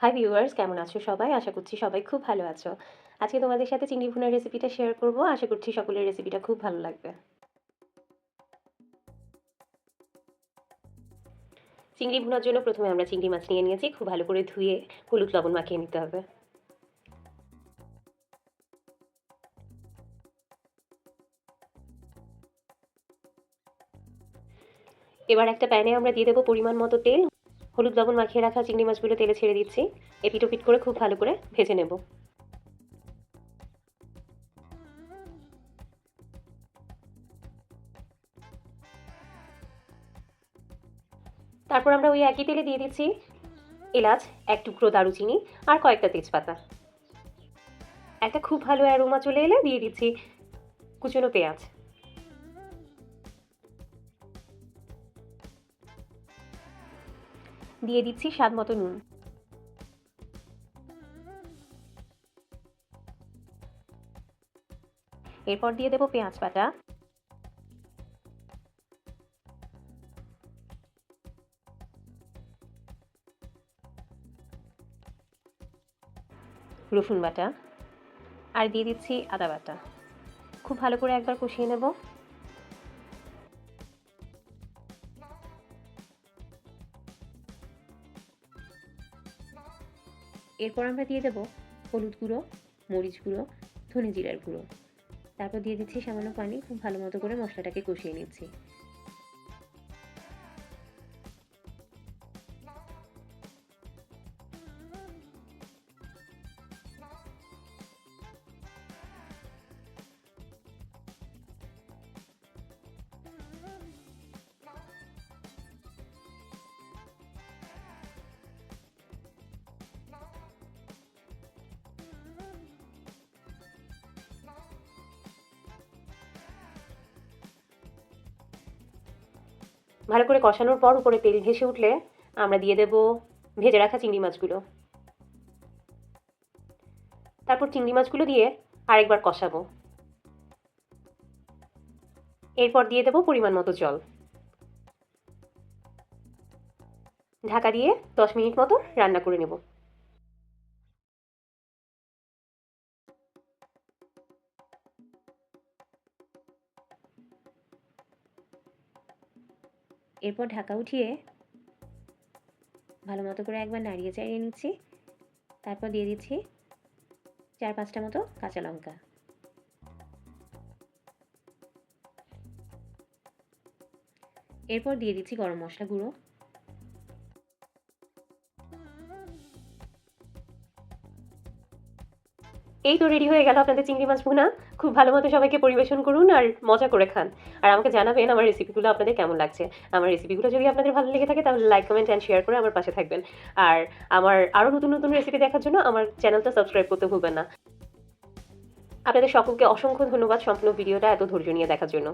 Hi viewers, কেমন আছো সবাই? আশা করছি সবাই খুব ভালো আছো। আজকে তোমাদের সাথে চিংড়ি ভুনার রেসিপিটা শেয়ার করব। আশা করছি সকলের রেসিপিটা খুব ভালো লাগবে। চিংড়ি ভুনার জন্য প্রথমে আমরা চিংড়ি মাছ নিয়ে নিয়েছি। খুব ভালো করে ধুয়ে হলুদ লবণ মাখিয়ে নিতে হবে। এবার একটা প্যানে আমরা দিয়ে দেবো পরিমাণ মতো তেল। হলুদ লবণ মাখিয়ে রাখা চিংড়ি মাছগুলো তেলে ছেড়ে দিচ্ছি। এপিট ওপিট করে খুব ভালো করে ভেজে নেব। তারপর আমরা ওই একই তেলে দিয়ে দিচ্ছি এলাচ, এক টুকরো দারুচিনি আর কয়েকটা তেজপাতা। একটা খুব ভালো অ্যারোমা চলে এলে দিয়ে দিচ্ছি কুচনো পেঁয়াজ। দিয়ে দিচ্ছি স্বাদ মতো নুন। এরপর দিয়ে দেবো পেঁয়াজ বাটা, রসুন বাটা আর দিয়ে দিচ্ছি আদা বাটা। খুব ভালো করে একবার কষিয়ে নেব। এরপর আমরা দিয়ে দেবো হলুদ গুঁড়ো, মরিচ গুঁড়ো, ধনে জিরার গুঁড়ো। তারপর দিয়ে দিচ্ছি সামান্য পানি। খুব ভালো মতো করে মশলাটাকে কষিয়ে নিচ্ছি। ভালো করে কষানোর পর উপরে তেল ভেসে উঠলে আমরা দিয়ে দেব ভেজে রাখা চিংড়ি মাছগুলো। তারপর চিংড়ি মাছগুলো দিয়ে আরেকবার কষাবো। এরপর দিয়ে দেব পরিমাণ মতো জল। ঢাকা দিয়ে 10 মিনিট মতো রান্না করে নেব। এরপর ঢাকা উঠিয়ে ভালো মতো করে একবার নাড়িয়ে চাড়িয়ে নিচ্ছি। তারপর দিয়ে দিচ্ছি 4-5টা মতো কাঁচা লঙ্কা। এরপর দিয়ে দিচ্ছি গরম মশলা গুঁড়ো। এই তো রেডি হয়ে গেল আপনাদের চিংড়ি মাছ ভুনা। খুব ভালো মতো সবাইকে পরিবেশন করুন আর মজা করে খান। আর আমাকে জানাবেন আমার রেসিপিগুলো আপনাদের কেমন লাগছে। আমার রেসিপিগুলো যদি আপনাদের ভালো লেগে থাকে তাহলে লাইক, কমেন্ট অ্যান্ড শেয়ার করে আমার পাশে থাকবেন। আর আমার আরও নতুন নতুন রেসিপি দেখার জন্য আমার চ্যানেলটা সাবস্ক্রাইব করতে ভুলবেন না। আপনাদের সকলকে অসংখ্য ধন্যবাদ সম্পূর্ণ ভিডিওটা এত ধৈর্য নিয়ে দেখার জন্য।